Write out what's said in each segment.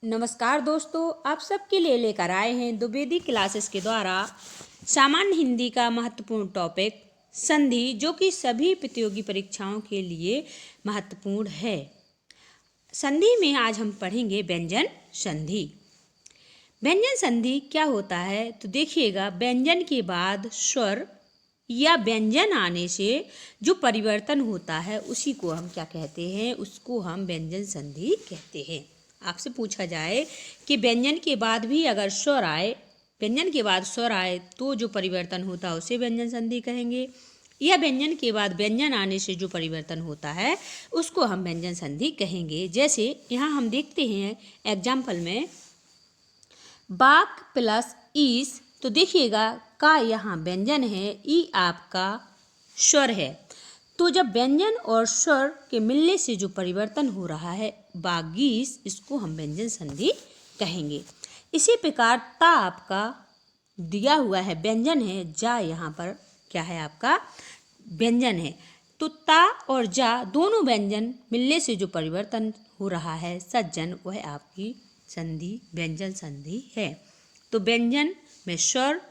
नमस्कार दोस्तों, आप सबके लिए लेकर आए हैं द्विवेदी क्लासेस के द्वारा सामान्य हिंदी का महत्वपूर्ण टॉपिक संधि, जो कि सभी प्रतियोगी परीक्षाओं के लिए महत्वपूर्ण है। संधि में आज हम पढ़ेंगे व्यंजन संधि। व्यंजन संधि क्या होता है तो देखिएगा, व्यंजन के बाद स्वर या व्यंजन आने से जो परिवर्तन होता है उसी को हम क्या कहते हैं, उसको हम व्यंजन संधि कहते हैं। आपसे पूछा जाए कि व्यंजन के बाद भी अगर स्वर आए, व्यंजन के बाद स्वर आए तो जो परिवर्तन होता है उसे व्यंजन संधि कहेंगे, या व्यंजन के बाद व्यंजन आने से जो परिवर्तन होता है उसको हम व्यंजन संधि कहेंगे। जैसे यहाँ हम देखते हैं एग्जाम्पल में बाक प्लस ईस, तो देखिएगा का यहाँ व्यंजन है, ई आपका स्वर है। तो जब व्यंजन और स्वर के मिलने से जो परिवर्तन हो रहा है बागीस, इसको हम व्यंजन संधि कहेंगे। इसी प्रकार ता आपका दिया हुआ है व्यंजन है, जा यहाँ पर क्या है आपका व्यंजन है। तो ता और जा दोनों व्यंजन मिलने से जो परिवर्तन हो रहा है सज्जन, वह आपकी संधि व्यंजन संधि है। तो व्यंजन में स्वर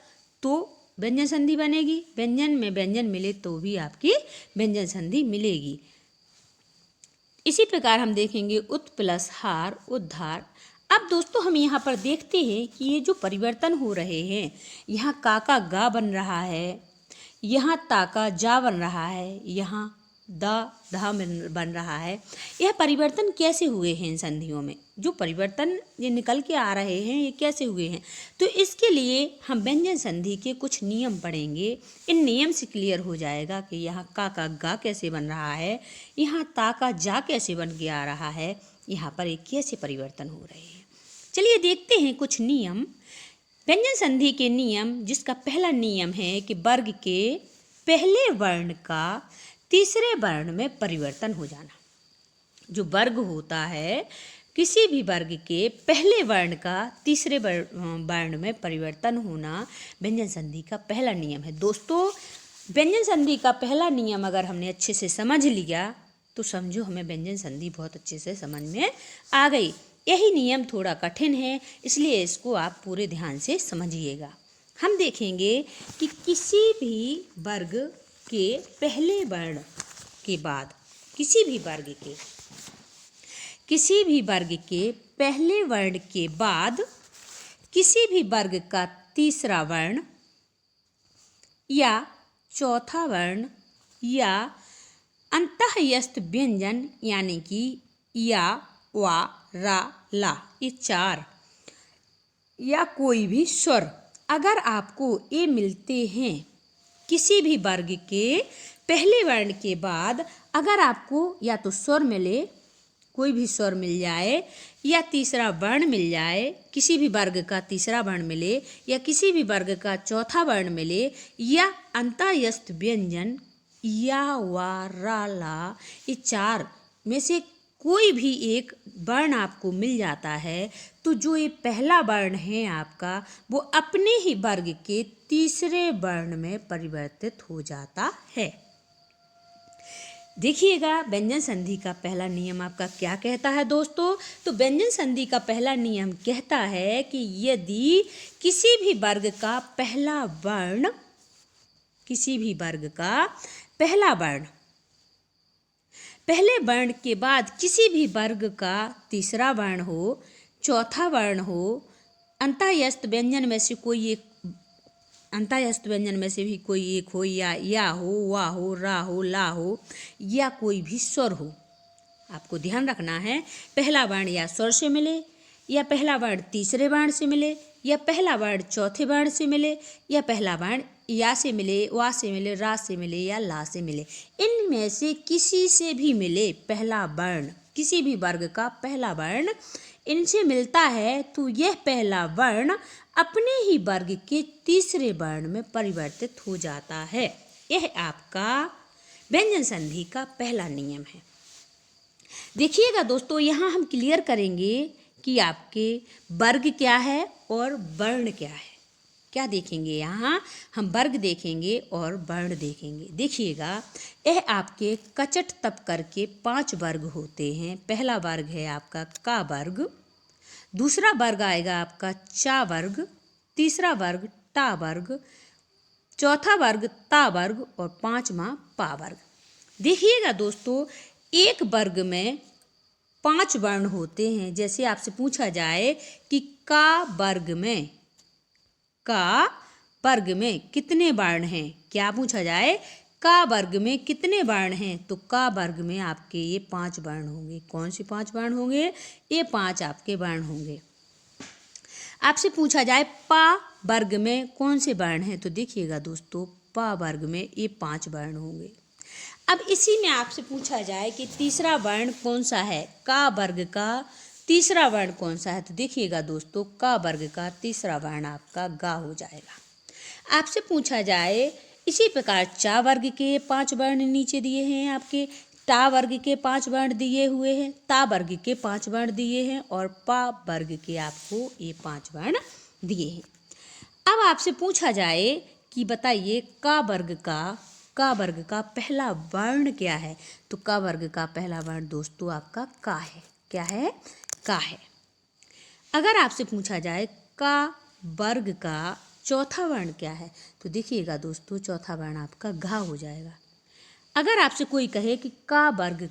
तो व्यंजन संधि बनेगी, व्यंजन में व्यंजन मिले तो भी आपकी व्यंजन संधि मिलेगी। इसी प्रकार हम देखेंगे उत प्लस हार उद्धार। अब दोस्तों हम यहाँ पर देखते हैं कि ये जो परिवर्तन हो रहे हैं, यहाँ का गा बन रहा है, यहाँ ता का जा बन रहा है, यहाँ दा धा बन रहा है। यह परिवर्तन कैसे हुए हैं इन संधियों में, जो परिवर्तन ये निकल के आ रहे हैं ये कैसे हुए हैं, तो इसके लिए हम व्यंजन संधि के कुछ नियम पढ़ेंगे। इन नियम से क्लियर हो जाएगा कि यहाँ का गा कैसे बन रहा है, यहाँ ता का जा कैसे बन के आ रहा है, यहाँ पर एक कैसे परिवर्तन हो रहे हैं। चलिए देखते हैं कुछ नियम, व्यंजन संधि के नियम। जिसका पहला नियम है कि वर्ग के पहले वर्ण का तीसरे वर्ण में परिवर्तन हो जाना। जो वर्ग होता है, किसी भी वर्ग के पहले वर्ण का तीसरे वर्ण में परिवर्तन होना व्यंजन संधि का पहला नियम है। दोस्तों व्यंजन संधि का पहला नियम अगर हमने अच्छे से समझ लिया तो समझो हमें व्यंजन संधि बहुत अच्छे से समझ में आ गई। यही नियम थोड़ा कठिन है, इसलिए इसको आप पूरे ध्यान से समझिएगा। हम देखेंगे कि किसी भी वर्ग के पहले वर्ण के बाद, किसी भी वर्ग के पहले वर्ण के बाद किसी भी वर्ग का तीसरा वर्ण या चौथा वर्ण या अंतःस्थ व्यंजन यानी कि या वा रा ला, ये चार, या कोई भी स्वर अगर आपको ये मिलते हैं किसी भी वर्ग के पहले वर्ण के बाद, अगर आपको या तो स्वर मिले, कोई भी स्वर मिल जाए, या तीसरा वर्ण मिल जाए, किसी भी वर्ग का तीसरा वर्ण मिले, या किसी भी वर्ग का चौथा वर्ण मिले, या अंतःस्थ व्यंजन या वा रा ला, ये चार में से कोई भी एक वर्ण आपको मिल जाता है, तो जो ये पहला वर्ण है आपका, वो अपने ही वर्ग के तीसरे वर्ण में परिवर्तित हो जाता है। देखिएगा व्यंजन संधि का पहला नियम आपका क्या कहता है दोस्तों। तो व्यंजन संधि का पहला नियम कहता है कि यदि किसी भी वर्ग का पहला वर्ण, किसी भी वर्ग का पहला वर्ण, पहले वर्ण के बाद किसी भी वर्ग का तीसरा वर्ण हो, चौथा वर्ण हो, अंतःस्थ व्यंजन में से कोई एक, अंतःस्थ व्यंजन में से भी कोई एक हो, या हो, वा हो, रा हो, ला हो, या कोई भी स्वर हो। आपको ध्यान रखना है, पहला वर्ण या स्वर से मिले, या पहला वर्ण तीसरे वर्ण से मिले, या पहला वर्ण चौथे वर्ण से मिले, या पहला वर्ण या से मिले, वा से मिले, रा से मिले, या ला से मिले, इनमें से किसी से भी मिले पहला वर्ण, किसी भी वर्ग का पहला वर्ण इनसे मिलता है, तो यह पहला वर्ण अपने ही वर्ग के तीसरे वर्ण में परिवर्तित हो जाता है। यह आपका व्यंजन संधि का पहला नियम है। देखिएगा दोस्तों, यहाँ हम क्लियर करेंगे कि आपके वर्ग क्या है और वर्ण क्या है। क्या देखेंगे, यहाँ हम वर्ग देखेंगे और वर्ण देखेंगे। देखिएगा, यह आपके कचट तप करके 5 वर्ग होते हैं। पहला वर्ग है आपका का वर्ग, दूसरा वर्ग आएगा आपका चा वर्ग, तीसरा वर्ग टा वर्ग, चौथा वर्ग ता वर्ग और पांचवा पा वर्ग। देखिएगा दोस्तों, एक वर्ग में 5 वर्ण होते हैं। जैसे आपसे पूछा जाए कि का वर्ग में कितने वर्ण हैं, क्या पूछा जाए, का वर्ग में कितने वर्ण हैं, तो का वर्ग में आपके ये 5 वर्ण होंगे। कौन से 5 वर्ण होंगे, ये 5 आपके वर्ण होंगे। आपसे पूछा जाए पा वर्ग में कौन से वर्ण हैं, तो देखिएगा दोस्तों, पा वर्ग में ये 5 वर्ण होंगे। अब इसी में आपसे पूछा जाए कि तीसरा वर्ण कौन सा है, का वर्ग का तीसरा वर्ण कौन सा है, तो देखिएगा दोस्तों, का वर्ग का तीसरा वर्ण आपका गा हो जाएगा। आपसे पूछा जाए इसी प्रकार चा वर्ग के 5 वर्ण नीचे दिए हैं आपके, टा वर्ग के 5 वर्ण दिए हुए हैं, ता वर्ग के 5 वर्ण दिए हैं और पा वर्ग के आपको ये 5 वर्ण दिए हैं। अब आपसे पूछा जाए कि बताइए का वर्ग का पहला वर्ण क्या है, तो का वर्ग का पहला वर्ण दोस्तों आपका का है। क्या है, का है। अगर आपसे पूछा जाए का वर्ग का चौथा वर्ण क्या है, तो देखिएगा दोस्तों, चौथा वर्ण आपका घा हो जाएगा। अगर आपसे कोई कहे कि का वर्ग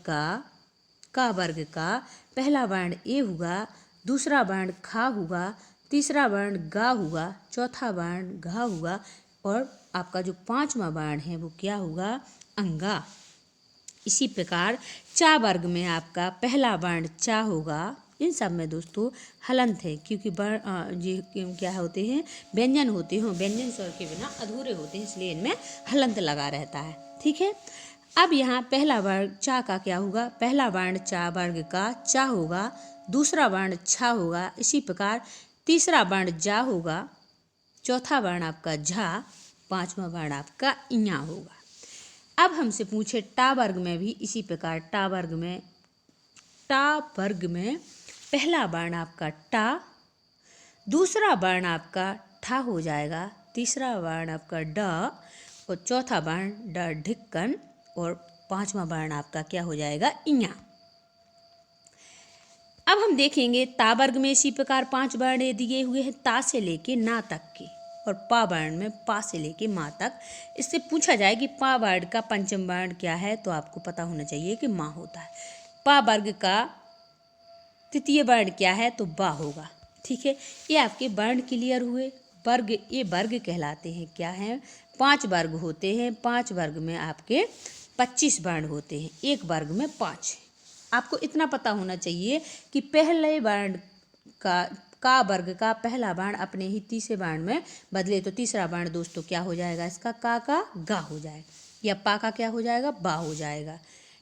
का पहला वर्ण ए हुआ, दूसरा वर्ण खा हुआ, तीसरा वर्ण गा हुआ, चौथा वर्ण घा हुआ और आपका जो 5वां वर्ण है वो क्या होगा, अंगा। इसी प्रकार चा वर्ग में आपका पहला वर्ण चा होगा। इन सब में दोस्तों हलंत है, क्योंकि ये क्या होते हैं, व्यंजन होते हैं, व्यंजन स्वर के बिना अधूरे होते हैं, इसलिए इनमें हलंत लगा रहता है। ठीक है। अब यहाँ पहला वर्ण चा का क्या होगा, पहला वर्ण चा वर्ग का चा होगा, दूसरा वर्ण छा होगा, इसी प्रकार तीसरा वर्ण जा होगा, चौथा वर्ण आपका झा, 5वां वर्ण आपका इया होगा। अब हमसे पूछे टा वर्ग में भी इसी प्रकार टा वर्ग में पहला वर्ण आपका टा, दूसरा वर्ण आपका ठा हो जाएगा, तीसरा वर्ण आपका ड और चौथा वर्ण ड ढिक्कन और 5वां वर्ण आपका क्या हो जाएगा, इया। अब हम देखेंगे ता वर्ग में इसी प्रकार 5 वर्ण दिए हुए हैं, ता से लेके ना तक के, और पा वर्ण में पा से लेके माँ तक। इससे पूछा जाए कि पा वर्ण का पंचम वर्ण क्या है, तो आपको पता होना चाहिए कि माँ होता है। पा वर्ग का तृतीय वर्ण क्या है, तो बा होगा। ठीक है, ये आपके वर्ण क्लियर हुए। वर्ग, ये वर्ग कहलाते हैं, क्या है, 5 वर्ग होते हैं। 5 वर्ग में आपके 25 वर्ण होते हैं, एक वर्ग में 5। आपको इतना पता होना चाहिए कि पहले वर्ण का वर्ग का पहला वर्ण अपने ही तीसरे वर्ण में बदले तो तीसरा वर्ण दोस्तों क्या हो जाएगा, इसका का गा हो जाएगा, या पा का क्या हो जाएगा, बा हो जाएगा।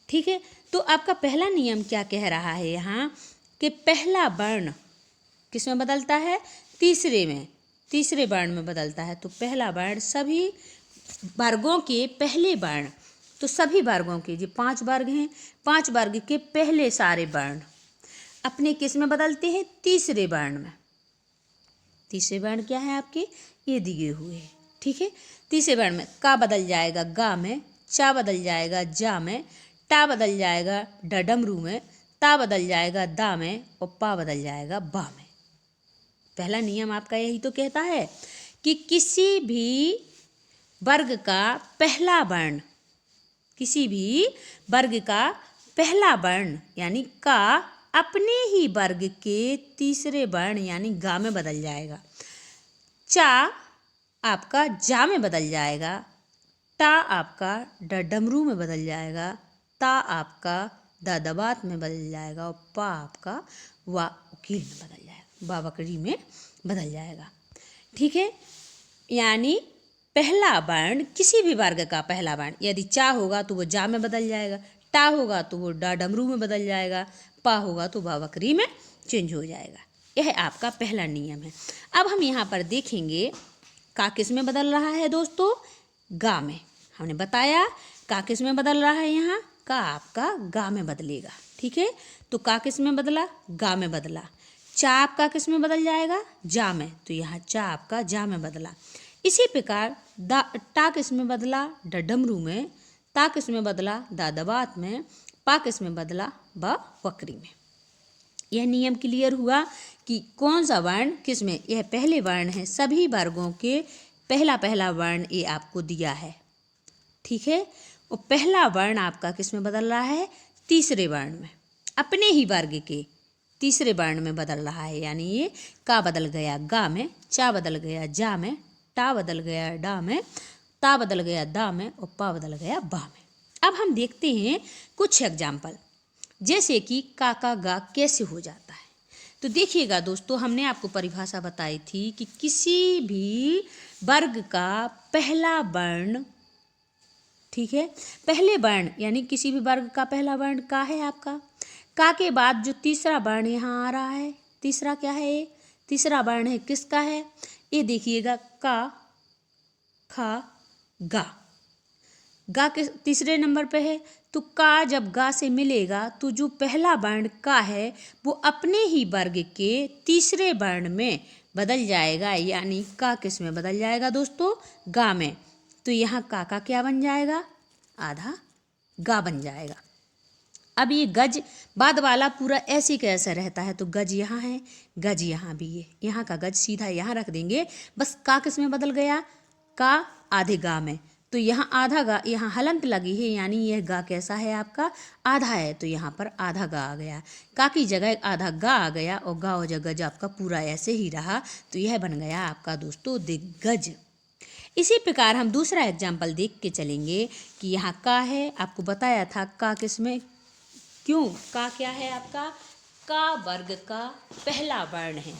ठीक है, तो आपका पहला नियम क्या कह रहा है यहाँ कि पहला वर्ण किस में बदलता है, तीसरे वर्ण में बदलता है। तो पहला वर्ण सभी वर्गों के पहले वर्ण, तो सभी वर्गों के जो 5 वर्ग हैं, 5 वर्ग के पहले सारे वर्ण अपने किस में बदलते हैं, तीसरे वर्ण में। तीसरे वर्ण क्या है आपके, ये दिए हुए हैं। ठीक है, तीसरे वर्ण में का बदल जाएगा गा में, चा बदल जाएगा जा में, टा बदल जाएगा डडमरू में, ता बदल जाएगा दा में और पा बदल जाएगा बा में। पहला नियम आपका यही तो कहता है कि किसी भी वर्ग का पहला वर्ण, किसी भी वर्ग का पहला वर्ण यानी का अपने ही वर्ग के तीसरे वर्ण यानी गा में बदल जाएगा, चा आपका जा में बदल जाएगा, टा आपका डडमरू में बदल जाएगा, ता आपका दादाबात में बदल जाएगा और पा आपका वा वकील में बदल जाएगा, बाबकरी में बदल जाएगा। ठीक है, यानी पहला वर्ण किसी भी वर्ग का पहला वर्ण, यदि चा होगा तो वो जा में बदल जाएगा, टा होगा तो वो डा डमरू में बदल जाएगा, पा होगा तो बाबकरी में चेंज हो जाएगा। यह आपका पहला नियम है। अब हम यहाँ पर देखेंगे का किस में बदल रहा है दोस्तों, गा में। हमने बताया का किस में बदल रहा है, यहाँ का आपका गा में बदलेगा। ठीक है, तो का किस में बदला, गा में बदला। चा आपका किस में बदल जाएगा, जा में, तो यहाँ चा आपका जा में बदला। इसी प्रकार टा किस में बदला, डडमरू में, ता किस में बदला, दादाबात में, पा किस में बदला, बा वक्री में। यह नियम क्लियर हुआ कि कौन सा वर्ण किस में। यह पहले वर्ण है, सभी वर्गों के पहला पहला वर्ण ये आपको दिया है, ठीक है। और पहला वर्ण आपका किस में बदल रहा है, तीसरे वर्ण में, अपने ही वर्ग के तीसरे वर्ण में बदल रहा है। यानी ये का बदल गया गा में, चा बदल गया जा में, टा बदल गया डा में, ता बदल गया दा में और पा बदल गया बा में। अब हम देखते हैं कुछ एग्जाम्पल, जैसे कि का गा कैसे हो जाता है। तो देखिएगा दोस्तों, हमने आपको परिभाषा बताई थी कि किसी भी वर्ग का पहला वर्ण, ठीक है, पहले वर्ण यानी किसी भी वर्ग का पहला वर्ण का है आपका। का के बाद जो तीसरा वर्ण यहाँ आ रहा है, तीसरा क्या है, ये तीसरा वर्ण है किसका है, ये देखिएगा का खा गा, गा के तीसरे नंबर पे है। तो का जब गा से मिलेगा तो जो पहला वर्ण का है वो अपने ही वर्ग के तीसरे वर्ण में बदल जाएगा, यानी का किस में बदल जाएगा दोस्तों, गा में। तो यहाँ का क्या बन जाएगा, आधा गा बन जाएगा। अब ये गज बाद वाला पूरा ऐसे कैसे रहता है, तो गज यहाँ है, गज यहाँ भी है, यहाँ का गज सीधा यहाँ रख देंगे, बस का किस में बदल गया, का आधे गा में। तो यहाँ आधा गा, यहाँ हलंत लगी है, यानी यह गा कैसा है आपका, आधा है, तो यहाँ पर आधा गा आ गया, का की जगह आधा गा आ गया और गा और जगह आपका पूरा ऐसे ही रहा। तो यह बन गया आपका दोस्तों दिग्गज। इसी प्रकार हम दूसरा एग्जाम्पल देख के चलेंगे कि यहाँ का है, आपको बताया था का किस में, क्यों, का क्या है आपका, का वर्ग का पहला वर्ण है,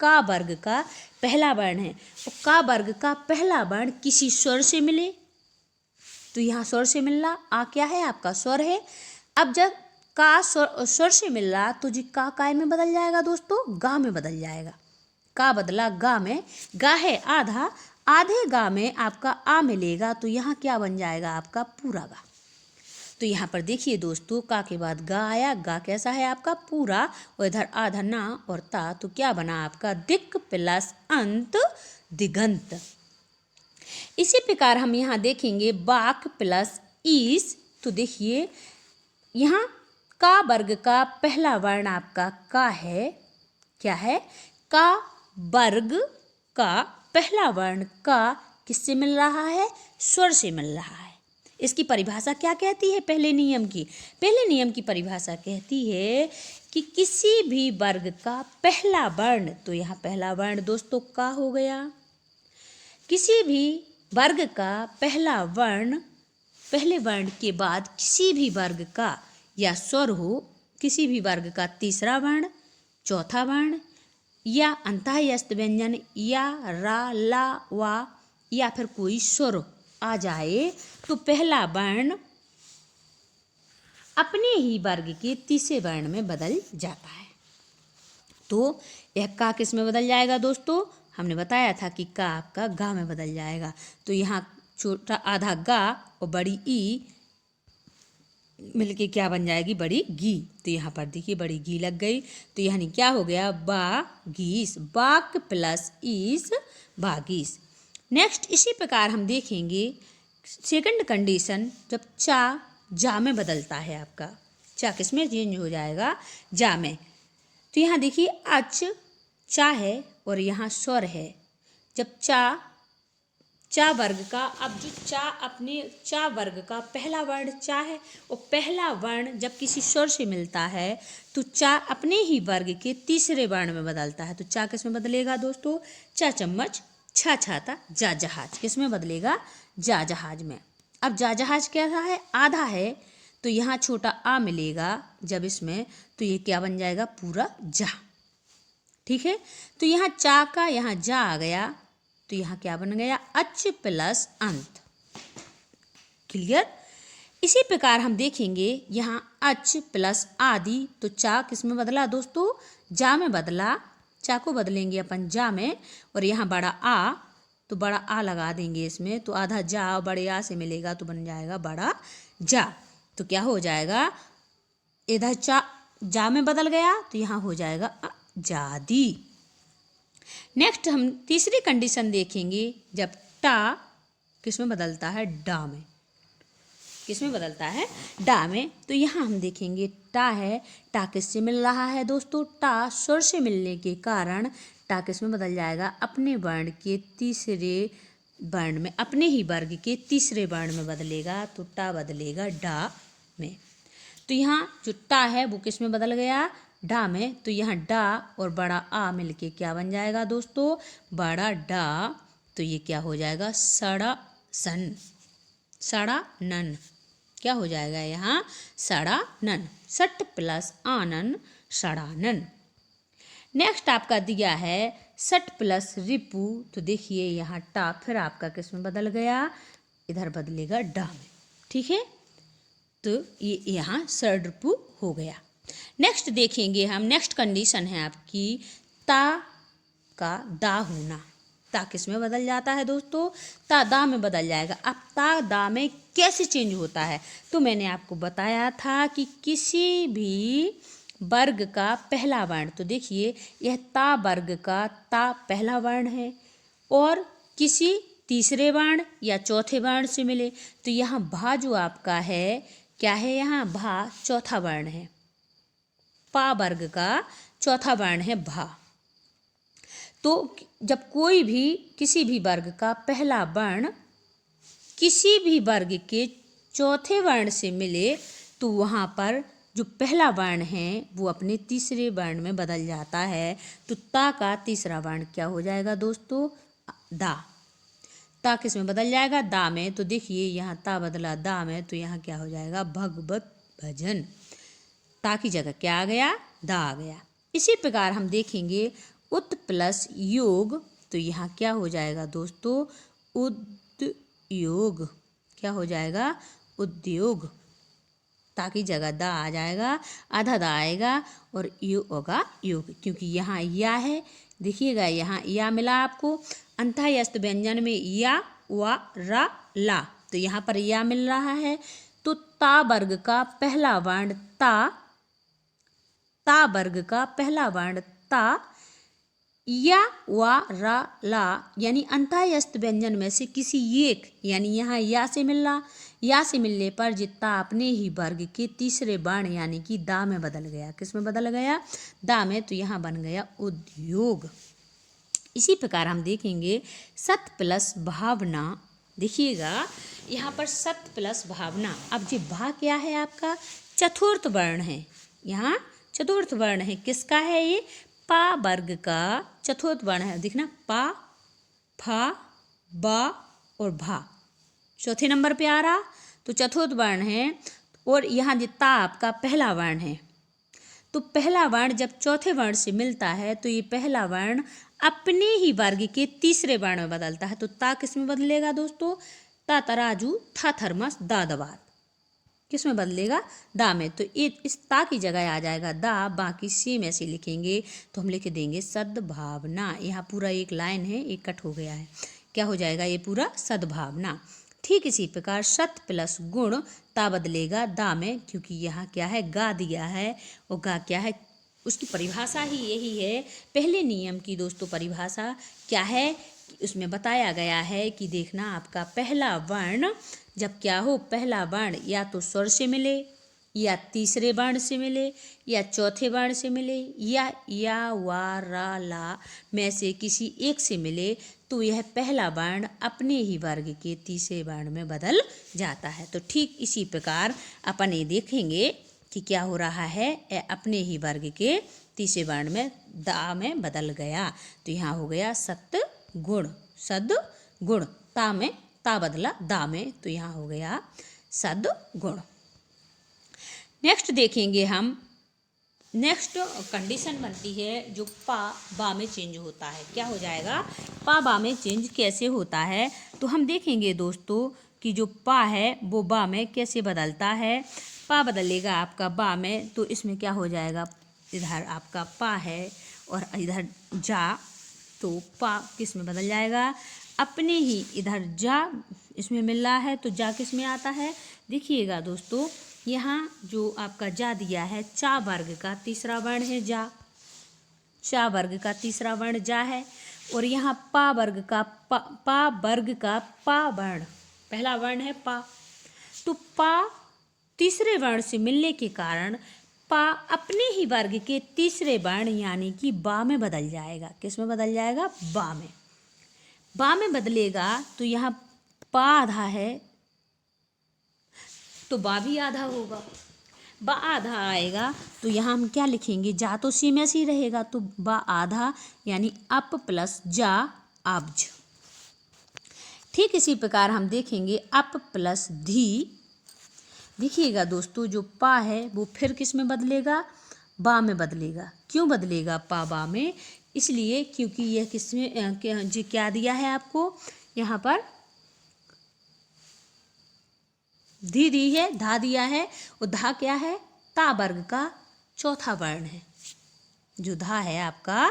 का वर्ग का पहला वर्ण है। और का वर्ग का पहला वर्ण किसी स्वर से मिले, तो यहाँ स्वर से मिल रहा, आ क्या है आपका स्वर है। अब जब का स्वर से मिल रहा तो जी का काय में बदल जाएगा दोस्तों, गा में बदल जाएगा, का बदला गा में, गा है आधा, आधे गा में आपका आ मिलेगा, तो यहाँ क्या बन जाएगा आपका पूरा गा। तो यहाँ पर देखिए दोस्तों, का के बाद गा आया, गा कैसा है आपका पूरा, और इधर आधा ना और ता, तो क्या बना आपका दिक् प्लस अंत दिगंत। इसी प्रकार हम यहाँ देखेंगे बाक प्लस ईस। तो देखिए यहाँ का वर्ग का पहला वर्ण आपका का है, क्या है, का वर्ग का पहला वर्ण का किससे मिल रहा है, स्वर से मिल रहा है। इसकी परिभाषा क्या कहती है, पहले नियम की परिभाषा कहती है कि किसी भी वर्ग का पहला वर्ण, तो यहाँ पहला वर्ण दोस्तों का हो गया, किसी भी वर्ग का पहला वर्ण, पहले वर्ण के बाद किसी भी वर्ग का या स्वर हो, किसी भी वर्ग का तीसरा वर्ण, चौथा वर्ण या अंतःस्थ व्यंजन या रा ला वा या फिर कोई स्वर आ जाए, तो पहला वर्ण अपने ही वर्ग के तीसरे वर्ण में बदल जाता है। तो यह का किस में बदल जाएगा दोस्तों, हमने बताया था कि का आपका गा में बदल जाएगा। तो यहाँ छोटा आधा गा और बड़ी ई मिलके क्या बन जाएगी, बड़ी गी। तो यहाँ पर देखिए बड़ी गी लग गई, तो यानी क्या हो गया, बागीस, बाक प्लस ईस बागीस। नेक्स्ट इसी प्रकार हम देखेंगे सेकंड कंडीशन, जब चा जा में बदलता है आपका, चा किस में चेंज हो जाएगा, जा में। तो यहाँ देखिए अच चा है और यहाँ स्वर है। जब चा वर्ग का, अब जो चा वर्ग का पहला वर्ण चा है, और पहला वर्ण जब किसी स्वर से मिलता है तो चा अपने ही वर्ग के तीसरे वर्ण में बदलता है। तो चा किस में बदलेगा दोस्तों, चा चम्मच, छा छाता, जा जहाज, किस में बदलेगा, जा जहाज में। अब जा जहाज कैसा है, आधा है, तो यहाँ छोटा आ मिलेगा जब इसमें, तो ये क्या बन जाएगा, पूरा जा, ठीक है। तो यहाँ चा का यहाँ जा आ गया, तो यहाँ क्या बन गया, अच प्लस अंत, क्लियर। इसी प्रकार हम देखेंगे यहाँ अच प्लस आदि, तो चा किस में बदला दोस्तों, जा में बदला, चा को बदलेंगे अपन जा में, और यहाँ बड़ा आ, तो बड़ा आ लगा देंगे इसमें, तो आधा जा और बड़े आ से मिलेगा तो बन जाएगा बड़ा जा। तो क्या हो जाएगा, इधर चा जा में बदल गया तो यहाँ हो जाएगा जादी। नेक्स्ट हम तीसरी कंडीशन देखेंगे, जब टा किस में बदलता है, डा में, किस में बदलता है, डा में। तो यहाँ हम देखेंगे टा है, टा किससे मिल रहा है दोस्तों? टा स्वर से मिलने के कारण टा किस में बदल जाएगा? अपने वर्ण के तीसरे वर्ण में, अपने ही वर्ग के तीसरे वर्ण में बदलेगा, तो टा बदलेगा डा में। तो यहाँ जो टा है वो किस में बदल गया? डा में। तो यहाँ डा और बड़ा आ मिलके क्या बन जाएगा दोस्तों? बड़ा डा। तो ये क्या हो जाएगा? सड़ा सन, सड़ा नन। क्या हो जाएगा यहाँ? सड़ा नन। सट प्लस आनन, सड़ानन। नेक्स्ट आपका दिया है सट प्लस रिपु। तो देखिए यहाँ टा फिर आपका किस में बदल गया? इधर बदलेगा डा में। ठीक है, तो ये यहाँ सड़पु हो गया। नेक्स्ट देखेंगे हम, नेक्स्ट कंडीशन है आपकी ता का दा होना। ता किस में बदल जाता है दोस्तों? ता दा में बदल जाएगा। अब ता दा में कैसे चेंज होता है? तो मैंने आपको बताया था कि किसी भी वर्ग का पहला वर्ण, तो देखिए यह ता वर्ग का ता पहला वर्ण है और किसी तीसरे वर्ण या चौथे वर्ण से मिले, तो यहाँ भा जो आपका है क्या है? यहाँ भा चौथा वर्ण है, पा वर्ग का चौथा वर्ण है भा। तो जब कोई भी किसी भी वर्ग का पहला वर्ण किसी भी वर्ग के चौथे वर्ण से मिले, तो वहाँ पर जो पहला वर्ण है वो अपने तीसरे वर्ण में बदल जाता है। तो ता का तीसरा वर्ण क्या हो जाएगा दोस्तों? दा। ता किस में बदल जाएगा? दा में। तो देखिए यहाँ ता बदला दा में, तो यहाँ क्या हो जाएगा? भगवत भजन। ता की जगह क्या आ गया? दा आ गया। इसी प्रकार हम देखेंगे उत प्लस योग। तो यहाँ क्या हो जाएगा दोस्तों? उद्योग। क्या हो जाएगा? उद्योग। ता की जगह दा आ जाएगा, आधा दा आएगा और यू होगा योग, क्योंकि यहाँ या है। देखिएगा यहाँ या मिला आपको अंतःस्थ व्यंजन में, या वा रा ला, तो यहाँ पर या मिल रहा है। तो ता वर्ग का पहला वर्ण ता, ता वर्ग का पहला वर्ण ता, या वा रा ला यानी अंतःस्थ व्यंजन में से किसी एक, यानी यहाँ या से मिल रहा, या से मिलने पर जितना अपने ही वर्ग के तीसरे वर्ण यानी कि दा में बदल गया। किस में बदल गया? दा में। तो यहाँ बन गया उद्योग। इसी प्रकार हम देखेंगे सत प्लस भावना। देखिएगा यहाँ पर सत प्लस भावना। अब जो भा क्या है आपका? चतुर्थ वर्ण है, यहाँ चतुर्थ वर्ण है। किसका है ये? पा वर्ग का चतुर्थ वर्ण है। देखना पा, फा, बा और भा चौथे नंबर पे आ रहा, तो चतुर्थ वर्ण है। और यहाँ जितना आपका पहला वर्ण है, तो पहला वर्ण जब चौथे वर्ण से मिलता है तो ये पहला वर्ण अपने ही वर्ग के तीसरे वर्ण में बदलता है। तो ता किस में बदलेगा दोस्तों? ता तराजू, था थर्मस, दा दवात। किस में बदलेगा? दा में। तो इस ता की जगह आ जाएगा दा, बाकी सेम ऐसे लिखेंगे। तो हम लिख देंगे सद्भावना। यहाँ पूरा एक लाइन है, एक कट हो गया है। क्या हो जाएगा ये पूरा? सद्भावना। ठीक इसी प्रकार सत प्लस गुण, ता बदलेगा दा में, क्योंकि यहाँ क्या है? गा दिया है, और गा क्या है? उसकी परिभाषा ही यही है। पहले नियम की दोस्तों परिभाषा क्या है? उसमें बताया गया है कि देखना आपका पहला वर्ण जब क्या हो, पहला वर्ण या तो स्वर से मिले, या तीसरे वर्ण से मिले, या चौथे वर्ण से मिले, या वा रा ला में से किसी एक से मिले, तो यह पहला वर्ण अपने ही वर्ग के तीसरे वर्ण में बदल जाता है। तो ठीक इसी प्रकार अपन ये देखेंगे कि क्या हो रहा है, अपने ही वर्ग के तीसरे वर्ण में दा में बदल गया। तो यहाँ हो गया सत गुण, सद गुण। ता में ता बदला दा में, तो यहाँ हो गया सद गुण। नेक्स्ट देखेंगे हम, नेक्स्ट कंडीशन बनती है जो पा बा में चेंज होता है। क्या हो जाएगा? पा बा में चेंज कैसे होता है? तो हम देखेंगे दोस्तों कि जो पा है वो बा में कैसे बदलता है। पा बदलेगा आपका बा में, तो इसमें क्या हो जाएगा? इधर आपका पा है और इधर जा, तो पा किस में बदल जाएगा? अपने ही इधर जा इसमें मिल रहा है, तो जा किस में आता है? देखिएगा दोस्तों यहाँ जो आपका जा दिया है, चा वर्ग का तीसरा वर्ण है जा, चा वर्ग का तीसरा वर्ण जा है। और यहाँ पा वर्ग का पा वर्ग का पा वर्ण पहला वर्ण है पा, तो पा तीसरे वर्ण से मिलने के कारण पा अपने ही वर्ग के तीसरे वर्ण यानी कि बा में बदल जाएगा। किस में बदल जाएगा? बा में। बा में बदलेगा तो यहाँ पा आधा है तो बा भी आधा होगा। बा आधा आएगा तो यहाँ हम क्या लिखेंगे? जा तो सी में सी रहेगा तो बा आधा यानी अप प्लस जा अब्ज। ठीक इसी प्रकार हम देखेंगे अप प्लस धी। देखिएगा दोस्तों, जो पा है वो फिर किस में बदलेगा? बा में बदलेगा। क्यों बदलेगा पा बा में? इसलिए क्योंकि यह किस में जी क्या दिया है आपको यहाँ पर? धी दी है, धा दिया है। और धा क्या है? ता वर्ग का चौथा वर्ण है। जो धा है आपका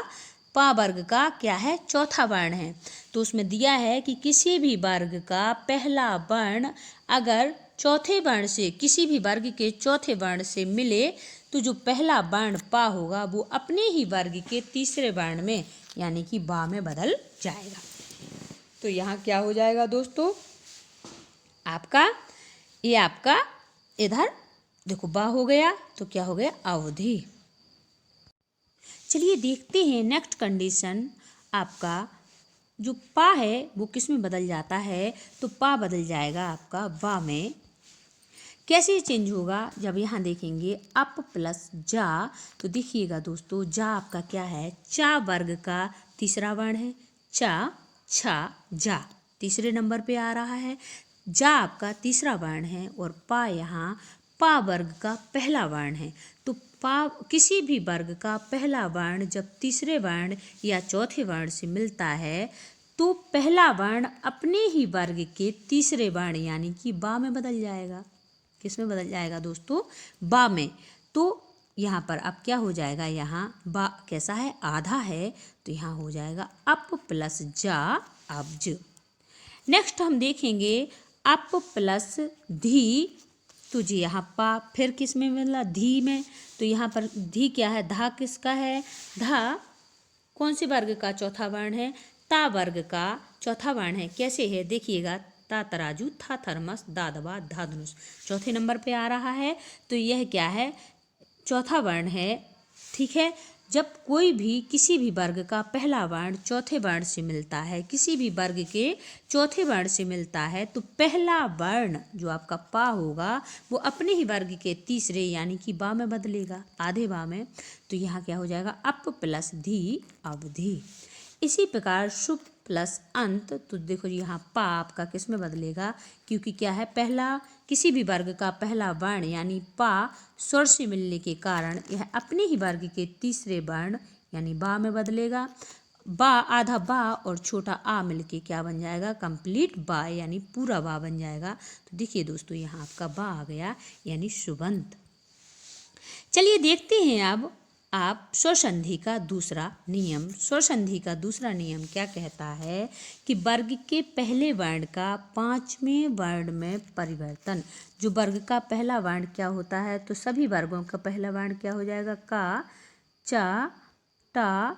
पा वर्ग का क्या है? चौथा वर्ण है। तो उसमें दिया है कि किसी भी वर्ग का पहला वर्ण अगर चौथे वर्ण से, किसी भी वर्ग के चौथे वर्ण से मिले तो जो पहला वर्ण पा होगा वो अपने ही वर्ग के तीसरे वर्ण में यानी कि बा में बदल जाएगा। तो यहाँ क्या हो जाएगा दोस्तों? आपका ये आपका इधर देखो बा हो गया तो क्या हो गया? अवधि। चलिए देखते हैं नेक्स्ट कंडीशन। आपका जो पा है वो किस में बदल जाता है? तो पा बदल जाएगा आपका बा में। कैसे चेंज होगा? जब यहाँ देखेंगे अप प्लस जा तो देखिएगा दोस्तों, जा आपका क्या है? चा वर्ग का तीसरा वर्ण है। चा छा जा तीसरे नंबर पे आ रहा है। जा आपका तीसरा वर्ण है और पा यहाँ पा वर्ग का पहला वर्ण है। तो पा किसी भी वर्ग का पहला वर्ण जब तीसरे वर्ण या चौथे वर्ण से मिलता है तो पहला वर्ण अपने ही वर्ग के तीसरे वर्ण यानी कि बा में बदल जाएगा। किस में बदल जाएगा दोस्तों? बा में। तो यहाँ पर अब क्या हो जाएगा? यहाँ बा कैसा है? आधा है तो यहाँ हो जाएगा अप प्लस जा अब्ज। नेक्स्ट हम देखेंगे अप प्लस धी। तो जी यहाँ पा फिर किस में मिला? धी में। तो यहाँ पर धी क्या है? धा किसका है? धा कौन से वर्ग का चौथा वर्ण है? ता वर्ग का चौथा वर्ण है। कैसे है? देखिएगा, ता तराजू, था थर्मस, दा दबा, धा धनुष चौथे नंबर पे आ रहा है। तो यह क्या है? चौथा वर्ण है। ठीक है। जब कोई भी किसी भी वर्ग का पहला वर्ण चौथे वर्ण से मिलता है, किसी भी वर्ग के चौथे वर्ण से मिलता है तो पहला वर्ण जो आपका पा होगा वो अपने ही वर्ग के तीसरे यानी कि बा में बदलेगा, आधे बा में। तो यहाँ क्या हो जाएगा? अप प्लस धी अवधि। इसी प्रकार शुभ प्लस अंत। तो देखो यहाँ पा आपका किस में बदलेगा? क्योंकि क्या है? पहला किसी भी वर्ग का पहला वर्ण यानी पा स्वर से मिलने के कारण यह अपने ही वर्ग के तीसरे वर्ण यानी बा में बदलेगा। बा आधा बा और छोटा आ मिलके क्या बन जाएगा? कंप्लीट बा यानी पूरा बा बन जाएगा। तो देखिए दोस्तों, यहाँ आपका बा आ गया यानी शुभंत। चलिए देखते हैं अब आप स्वर संधि का दूसरा नियम। स्वर संधि का दूसरा नियम क्या कहता है कि वर्ग के पहले वर्ण का पांचवें वर्ण में परिवर्तन। जो वर्ग का पहला वर्ण क्या होता है? तो सभी वर्गों का पहला वर्ण क्या हो जाएगा? का, चा, टा,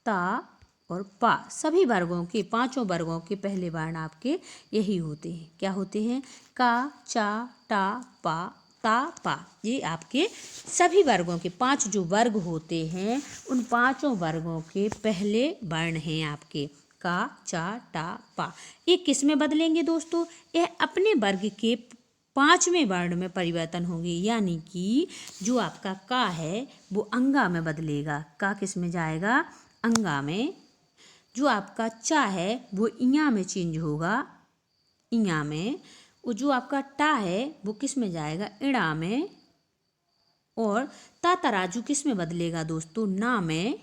ता और पा। सभी वर्गों के, पांचों वर्गों के पहले वर्ण आपके यही होते हैं। क्या होते हैं? का, चा, टा, पा, ता, पा। ये आपके सभी वर्गों के, पांच जो वर्ग होते हैं उन पांचों वर्गों के पहले वर्ण हैं आपके का, चा, टा, पा। ये किस में बदलेंगे दोस्तों? यह अपने वर्ग के पांचवें वर्ण में परिवर्तन होंगे। यानी कि जो आपका का है वो अंगा में बदलेगा। का किस में जाएगा? अंगा में। जो आपका चा है वो इया में चेंज होगा, इया में। और जो आपका टा है वो किस में जाएगा? इड़ा में। और ता तराजू किस में बदलेगा दोस्तों? ना में।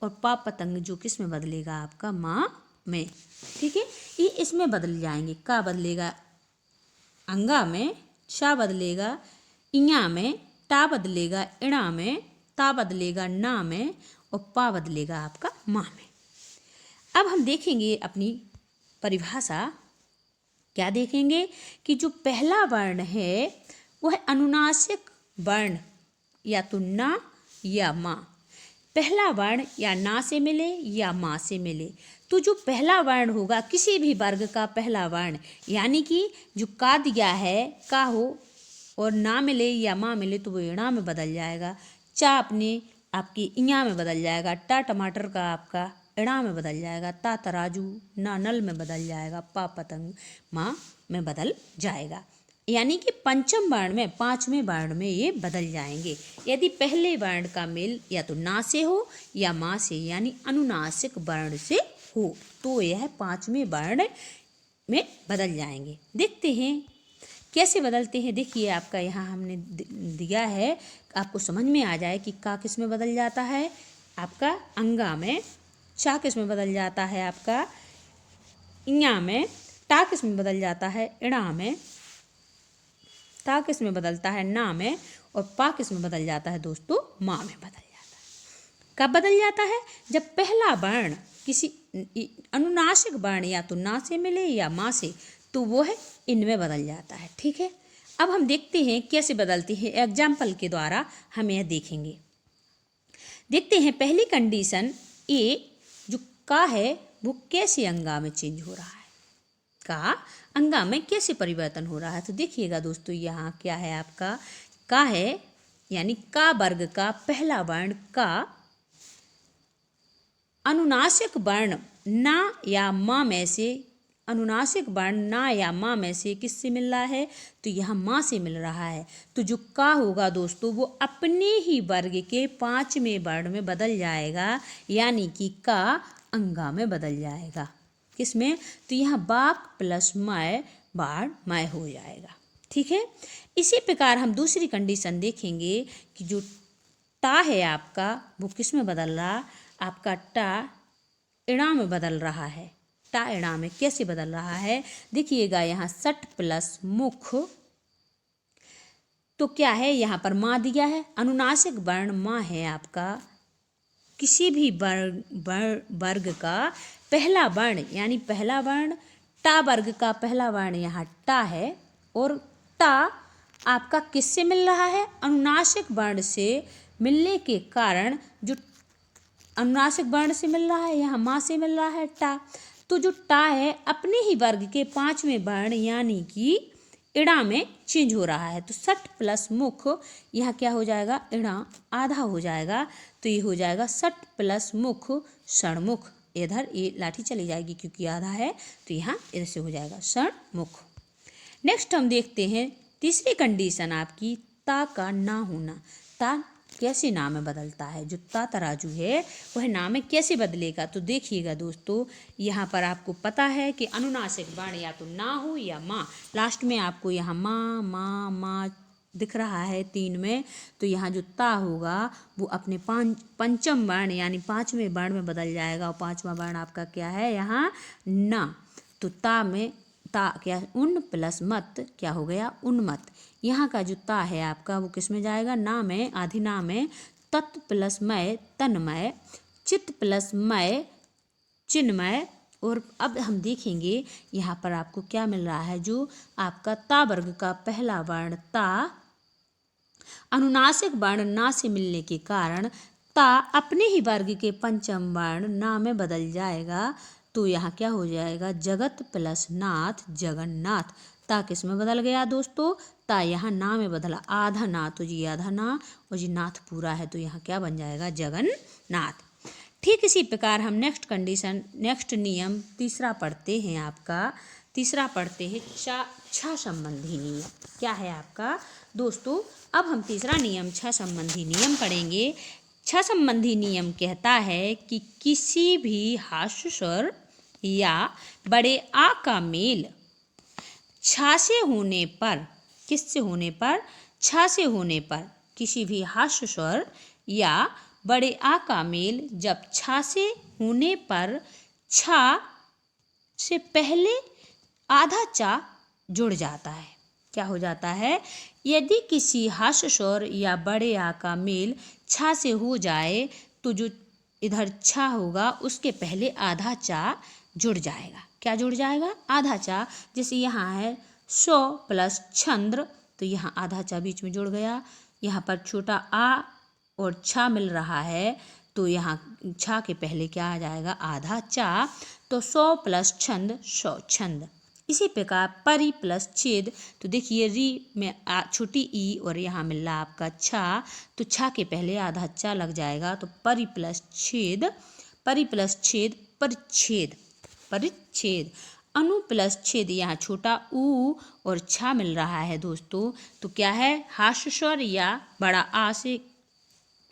और पा पतंग जो किस में बदलेगा? आपका माँ में। ठीक है, ये इसमें बदल जाएंगे। का बदलेगा अंगा में, शा बदलेगा इया में, टा बदलेगा इड़ा में, ता बदलेगा ना में और पा बदलेगा आपका माँ में। अब हम देखेंगे अपनी परिभाषा। क्या देखेंगे कि जो पहला वर्ण है वह अनुनासिक वर्ण या तो ना या माँ। पहला वर्ण या ना से मिले या माँ से मिले। तो जो पहला वर्ण होगा किसी भी वर्ग का पहला वर्ण यानी कि जो का दिया है, का हो और ना मिले या माँ मिले तो वो इणा में बदल जाएगा। चा अपने आपकी इया में बदल जाएगा। टा टमाटर का आपका इणा में बदल जाएगा। ता तराजू ना नल में बदल जाएगा। पा पतंग माँ में बदल जाएगा। यानी कि पंचम वर्ण में, पांचवें वर्ण में ये बदल जाएंगे यदि पहले वर्ण का मेल या तो ना से हो या माँ से, यानी अनुनासिक वर्ण से हो, तो यह पांचवें वर्ण में बदल जाएंगे। देखते हैं कैसे बदलते हैं। देखिए आपका यहाँ हमने दिया है, आपको समझ में आ जाए कि का किस में बदल जाता है, आपका अंगा में। चा किस में बदल जाता है, आपका इया में। टा किस में बदल जाता है, इणा में। ता किस में बदलता है, ना में। और पा किस में बदल जाता है दोस्तों, माँ में बदल जाता है। कब बदल जाता है, जब पहला वर्ण किसी अनुनासिक वर्ण या तो ना से मिले या माँ से, तो वो है इनमें बदल जाता है। ठीक है, अब हम देखते हैं कैसे बदलते हैं। एग्जाम्पल के द्वारा हम यह देखेंगे। देखते हैं पहली कंडीशन ए, जो का है वो कैसे अंगा में चेंज हो रहा है, का अंगा में कैसे परिवर्तन हो रहा है। तो देखिएगा दोस्तों, यहाँ क्या है, आपका का है, यानी का वर्ग का पहला वर्ण का अनुनासिक वर्ण ना या माँ में से, अनुनासिक वर्ण ना या माँ में से किससे मिल रहा है, तो यहाँ माँ से मिल रहा है। तो जो का होगा दोस्तों वो अपने ही वर्ग के पांचवें वर्ण में बदल जाएगा, यानी कि का अंगा में बदल जाएगा। किसमें, तो यहाँ बाक प्लस मय बाढ़ मय हो जाएगा। ठीक है, इसी प्रकार हम दूसरी कंडीशन देखेंगे कि जो टा है आपका वो किस में बदल रहा, आपका टा इणा में बदल रहा है। टा इणा में कैसे बदल रहा है, देखिएगा यहाँ सट प्लस मुख, तो क्या है, यहाँ पर माँ दिया है, अनुनासिक वर्ण माँ है आपका। किसी भी वर्ग का पहला वर्ण, यानी पहला वर्ण टा वर्ग का पहला वर्ण यहाँ टा है, और टा आपका किससे मिल रहा है, अनुनासिक वर्ण से मिलने के कारण, जो अनुनासिक वर्ण से मिल रहा है यहाँ माँ से मिल रहा है टा, तो जो टा है अपने ही वर्ग के पांचवें वर्ण यानी कि इणा में चेंज हो रहा है। तो सट प्लस मुख यहाँ क्या हो जाएगा, इणा आधा हो जाएगा, तो ये हो जाएगा सट प्लस मुख षणमुख। इधर ये लाठी चली जाएगी क्योंकि आधा है, तो यहाँ इधर से हो जाएगा षणमुख। नेक्स्ट हम देखते हैं तीसरी कंडीशन आपकी ता का ना होना। ता कैसे ना में बदलता है, जो ता तराजू है वह ना में कैसे बदलेगा। तो देखिएगा दोस्तों, यहाँ पर आपको पता है कि अनुनासिक वर्ण या तो ना हो या माँ, लास्ट में आपको यहाँ माँ माँ माँ दिख रहा है तीन में, तो यहाँ जो ता होगा वो अपने पंचम वर्ण यानी पांचवें वर्ण में बदल जाएगा। और पांचवा वर्ण आपका क्या है यहाँ, ना। तो ता में ता क्या, उन प्लस मत क्या हो गया, उन्मत। यहाँ का जो ता है आपका वो किस में जाएगा, ना में, आधी ना में। तत् प्लस मय तन्मय, चित प्लस मय चिन्मय। और अब हम देखेंगे यहाँ पर आपको क्या मिल रहा है, जो आपका ता वर्ग का पहला वर्ण ता अनुनासिक वर्ण ना से मिलने के कारण ता अपने ही वर्ग के पंचम वर्ण ना में बदल जाएगा। तो यहाँ क्या हो जाएगा, जगत प्लस नाथ जगन्नाथ। ता किस में बदल गया दोस्तों, ता यहाँ ना में बदला, आधा ना, तो जी आधा ना और जी नाथ पूरा है, तो यहाँ क्या बन जाएगा, जगन्नाथ। ठीक इसी प्रकार हम नेक्स्ट नियम तीसरा पढ़ते हैं। आपका तीसरा पढ़ते हैं छा संबंधी नियम। क्या है आपका दोस्तों, अब हम तीसरा नियम छा संबंधी नियम पढ़ेंगे। छा संबंधी नियम कहता है कि किसी भी हास्य स्वर या बड़े आ का मेल छा से होने पर, किससे होने पर, छा से होने पर, किसी भी हास्य स्वर या बड़े आ का मेल जब छा से होने पर छा से पहले आधा चा जुड़ जाता है। क्या हो जाता है, यदि किसी हास्य स्वर या बड़े आ का मेल छा से हो जाए तो जो इधर छा होगा उसके पहले आधा चा जुड़ जाएगा। क्या जुड़ जाएगा, आधा चा। जैसे यहाँ है सौ प्लस छंद्र, तो यहाँ आधा चा बीच में जुड़ गया। यहाँ पर छोटा आ और छा मिल रहा है, तो यहाँ छा के पहले क्या आ जाएगा, आधा चा। तो 100 प्लस छंद 100 छंद। इसी प्रकार परी प्लस छेद, तो देखिए री में छोटी ई और यहाँ मिल रहा आपका छा, तो छा के पहले आधा चा लग जाएगा, तो परी प्लस छेद, परी प्लस छेद परिच्छेद, परिच्छेद। अनु प्लस छेद, यहाँ छोटा ऊ और छा मिल रहा है दोस्तों, तो क्या है हास्य स्वर या बड़ा आ से,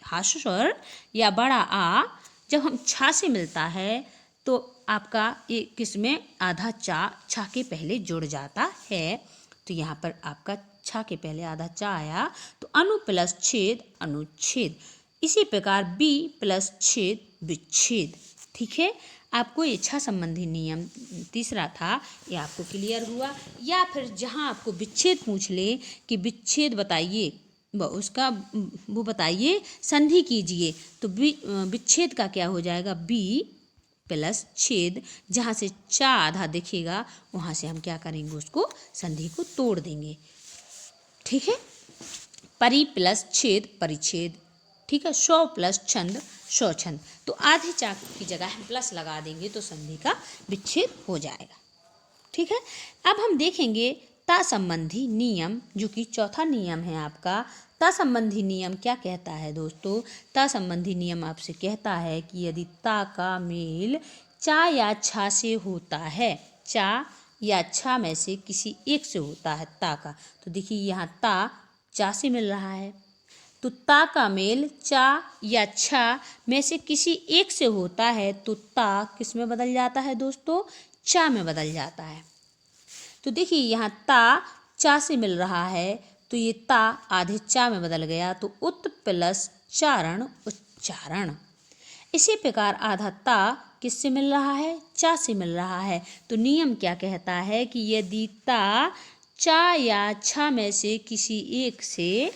हास्य स्वर या बड़ा आ जब हम छा से मिलता है तो आपका ये किसमें आधा चा छा के पहले जुड़ जाता है, तो यहाँ पर आपका छा के पहले आधा चा आया, तो अनु प्लस छेद अनुच्छेद। इसी प्रकार बी प्लस छेद विच्छेद। ठीक है, आपको ये छा संबंधी नियम तीसरा था, ये आपको क्लियर हुआ। या फिर जहाँ आपको विच्छेद पूछ ले कि विच्छेद बताइए, उसका वो बताइए संधि कीजिए, तो विच्छेद का क्या हो जाएगा बी प्लस छेद, जहाँ से चा आधा दिखेगा वहाँ से हम क्या करेंगे उसको संधि को तोड़ देंगे। ठीक है, परी प्लस छेद परिच्छेद। ठीक है, सौ प्लस छंद सौ छंद, तो आधे चाक की जगह हम प्लस लगा देंगे तो संधि का विच्छेद हो जाएगा। ठीक है, अब हम देखेंगे ता संबंधी नियम, जो कि चौथा नियम है आपका। ता संबंधी नियम क्या कहता है दोस्तों? ता संबंधी नियम आपसे कहता है कि यदि ता का मेल चा या छा से होता है, चा या छा में से किसी एक से होता है ता का, तो देखिए यहाँ ता चा से मिल रहा है, तो ता का मेल चा या छा में से किसी एक से होता है, तो ता किस में बदल जाता है दोस्तों? चा में बदल जाता है। तो देखिए यहाँ ता चा से मिल रहा है, तो ये ता आधे चा में बदल गया, तो उत प्लस चारण उच्चारण। इसी प्रकार आधा ता किससे मिल रहा है? चा से मिल रहा है। तो नियम क्या कहता है कि यदि ता चा या छा में से किसी एक से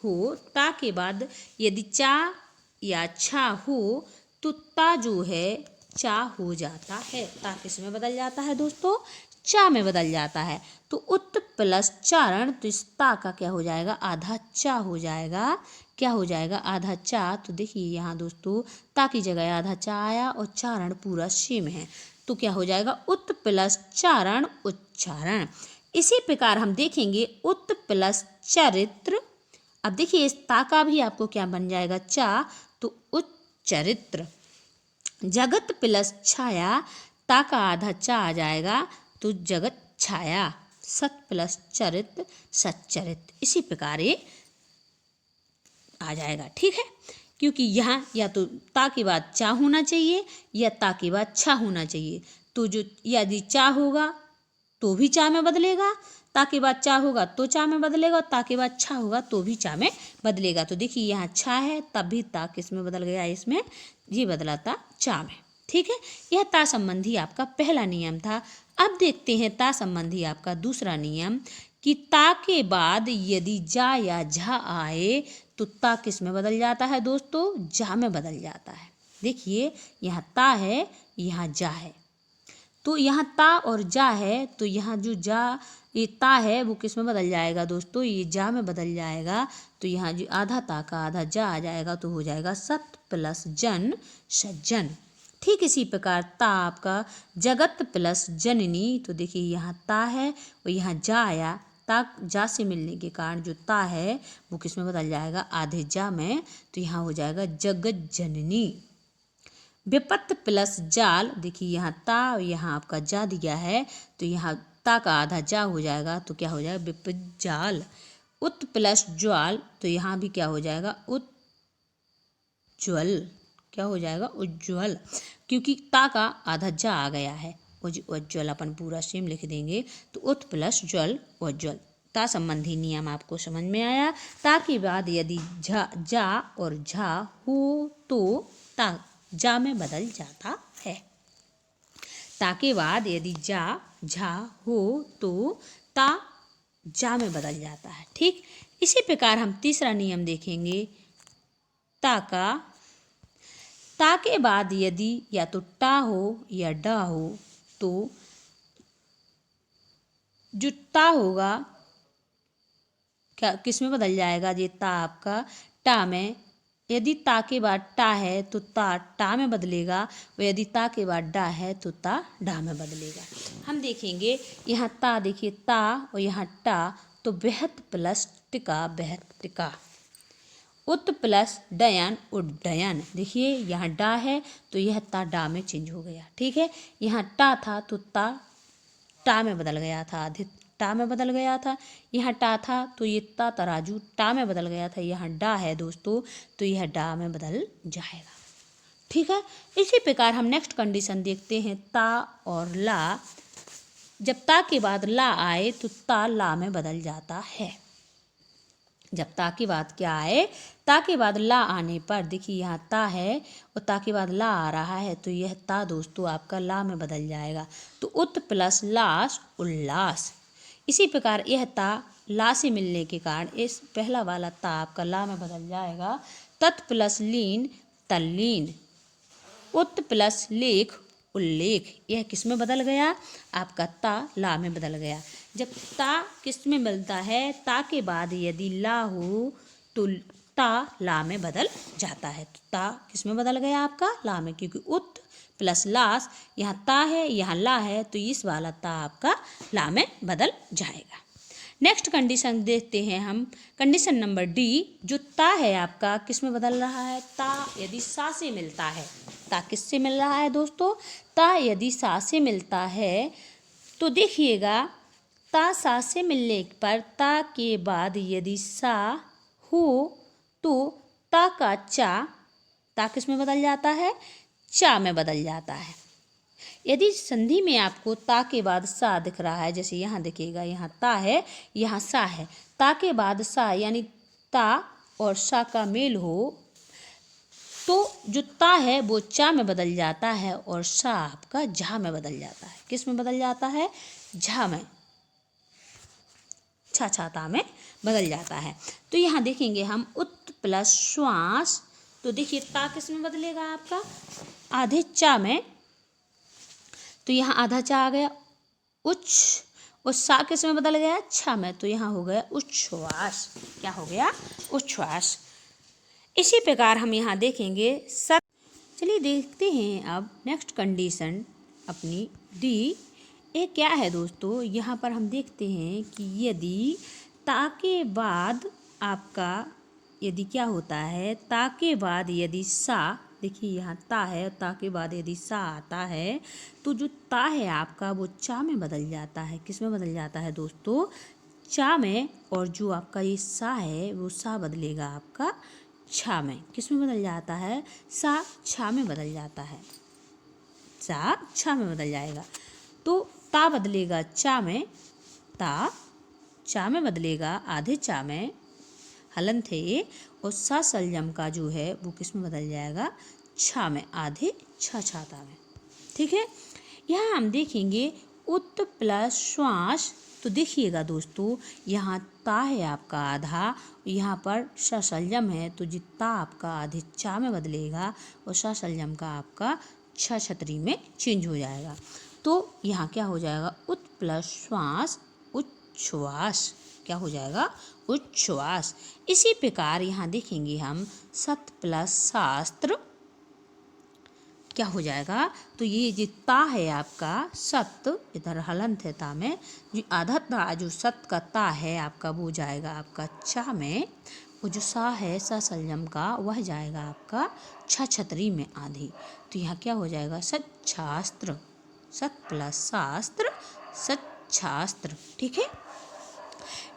हो, ता के बाद यदि चा या छा हो तो ता जो है चा हो जाता है। ता किस में बदल जाता है दोस्तों? चा में बदल जाता है। तो उत प्लस चारण, तो इस ता का क्या हो जाएगा? आधा चा हो जाएगा। क्या हो जाएगा? आधा चा। तो देखिए यहाँ दोस्तों ता की जगह आधा चा आया और चारण पूरा सेम है, तो क्या हो जाएगा? उत प्लस चारण उच्चारण। इसी प्रकार हम देखेंगे उत प्लस चरित्र। अब देखिए इस ता का भी आपको क्या बन जाएगा? चा, तो उच्चरित्र। जगत प्लस छाया, ता का आधा चा आ जाएगा, तो जगत छाया। सत प्लस चरित्र सच्चरित। इसी प्रकार ये आ जाएगा। ठीक है, क्योंकि यहाँ या तो ता के बाद चा होना चाहिए या ता के बाद छा होना चाहिए, तो जो यदि चा होगा तो भी चा में बदलेगा, ता के बाद चा होगा तो चा में बदलेगा, और ता के बाद छा होगा तो भी चा में बदलेगा। तो देखिए यहाँ छा है तब भी ता किस में बदल गया? इसमें ये बदला था चा में। ठीक है, यह ता संबंधी आपका पहला नियम था। अब देखते हैं ता संबंधी आपका दूसरा नियम कि ता के बाद यदि जा या झा आए तो ता किस में बदल जाता है दोस्तों? जा में बदल जाता है। देखिए यहाँ ता है, यहाँ जा है, तो यहाँ ता और जा है, तो यहाँ जो जा ये ता है वो किस में बदल जाएगा दोस्तों? ये जा में बदल जाएगा। तो यहाँ जो आधा ता का आधा जा आ जाएगा, तो हो जाएगा सत प्लस जन सज्जन। ठीक इसी प्रकार ता आपका जगत प्लस जननी, तो देखिए यहाँ ता है और यहाँ जा आया, ता जा से मिलने के कारण जो ता है वो किस में बदल जाएगा? आधे जा में, तो यहाँ हो जाएगा जगत जननी। विपत्त प्लस जाल, देखिए यहाँ ता और यहाँ आपका जा दिया है, तो यहाँ ता का आधा जा हो जाएगा, तो क्या हो जाएगा? विपत्त जाल। उत प्लस ज्वाल, तो यहाँ भी क्या हो जाएगा? उज्ज्वल। क्या हो जाएगा? उज्ज्वल, क्योंकि ता का आधा जा आ गया है। उज्ज्वल अपन पूरा सेम लिख देंगे, तो उत प्लस ज्वल उज्ज्वल। ता संबंधी नियम आपको समझ में आया। ता के बाद यदि जा और झा हो तो ता जा में बदल जाता है। ता के बाद यदि जा झा हो तो ता जा में बदल जाता है। ठीक इसी प्रकार हम तीसरा नियम देखेंगे। ता के बाद यदि या तो टा हो या डा हो, तो जो ता होगा क्या किस में बदल जाएगा? ये ता आपका टा में, यदि ता के बाद टा है तो ता टा में बदलेगा, और यदि ता के बाद डा है तो ता डा में बदलेगा। हम देखेंगे यहाँ ता, देखिए ता और यहाँ टा, तो बेहत प्लस टिका बेहत टिका। उत प्लस डयन उड्डयन, देखिए यहाँ डा है तो यह ता डा में चेंज हो गया। ठीक है, यहाँ टा था तो ता टा में बदल गया था, अधिक टा में बदल गया था। यहाँ टा था तो ये ता तराजू टा में बदल गया था। यहाँ डा है दोस्तों तो यह डा में बदल जाएगा। ठीक है, इसी प्रकार हम नेक्स्ट कंडीशन देखते हैं, ता और ला। जब ता के बाद ला आए तो ता ला में बदल जाता है। जब ता के बाद क्या आए, ता के बाद ला आने पर, देखिए यहाँ ता है और ता के बाद ला आ रहा है तो यह ता दोस्तों आपका ला में बदल जाएगा। तो उत प्लस लास उल्लास। इसी प्रकार यह ता ला से मिलने के कारण इस पहला वाला ता आपका ला में बदल जाएगा। तत् प्लस लीन तल्लीन। उत प्लस लेख उल्लेख, यह किस में बदल गया, आपका ता ला में बदल गया। जब ता किस में मिलता है, ता के बाद यदि ला हो तो ता ला में बदल जाता है। तो ता किस में बदल गया, आपका ला में, क्योंकि उत प्लस लास, यहाँ ता है यहाँ ला है तो इस वाला ता आपका ला में बदल जाएगा। नेक्स्ट कंडीशन देखते हैं हम, कंडीशन नंबर डी। जो ता है आपका किस में बदल रहा है, ता यदि सा से मिलता है, ता किससे मिल रहा है दोस्तों, ता यदि सा से मिलता है तो देखिएगा ता सा से मिलने पर ता के बाद यदि सा हो तो ता का चा, ता किस में बदल जाता है, चा में बदल जाता है। यदि संधि में आपको ता के बाद सा दिख रहा है, जैसे यहाँ देखिएगा यहाँ ता है यहाँ सा है, ता के बाद सा यानी ता और सा का मेल हो तो जो ता है वो चा में बदल जाता है और सा आपका झा में बदल जाता है। किस में बदल जाता है, झा में, छा छा ता में बदल जाता है। तो यहाँ देखेंगे हम उत प्लस श्वास, तो देखिए ता किस में बदलेगा आपका, आधे चा में, तो यहाँ आधा चा आ गया। उच्च और सा किस में बदल गया, छा में, तो यहाँ हो गया उच्छ्वास। क्या हो गया, उच्छ्वास। इसी प्रकार हम यहाँ देखेंगे सत। चलिए देखते हैं अब नेक्स्ट कंडीशन अपनी डी। ये क्या है दोस्तों, यहाँ पर हम देखते हैं कि यदि ता के बाद आपका यदि क्या होता है, ता के बाद यदि सा, देखिए यहाँ ता है, ता के बाद यदि सा आता है तो जो ता है आपका वो चा में बदल जाता है। किस में बदल जाता है दोस्तों, चा में, और जो आपका ये सा है वो सा बदलेगा आपका छा में। किस में बदल जाता है, सा छा में बदल जाता है, सा छा में बदल जाएगा। तो ता बदलेगा चा में, ता चा में बदलेगा आधे चा में, हलन थे, और सा सलजम का जो है वो किस में बदल जाएगा, छा में, आधे छा छाता में। ठीक है, यहाँ हम देखेंगे उत प्लस श्वास, तो देखिएगा दोस्तों यहाँ ता है आपका आधा, यहाँ पर सा सलजम है तो जितना आपका आधे चा में बदलेगा और सा सलजम का आपका छा छतरी में चेंज हो जाएगा। तो यहाँ क्या हो जाएगा, उत प्लस श्वास उच्छ्वास, क्या हो जाएगा, उच्छ्वास। इसी प्रकार यहाँ देखेंगे हम सत प्लस शास्त्र, क्या हो जाएगा, तो ये जो ता है आपका सत, इधर हलंत है ता में, जो आधा ता जो सत का ता है आपका वो जाएगा आपका चा में, वो जो सा है सा सलजम का वह जाएगा आपका छा छतरी में आधी। तो यहाँ क्या हो जाएगा, सच्छास्त्र, सत प्लस शास्त्र सच्छास्त्र। ठीक है,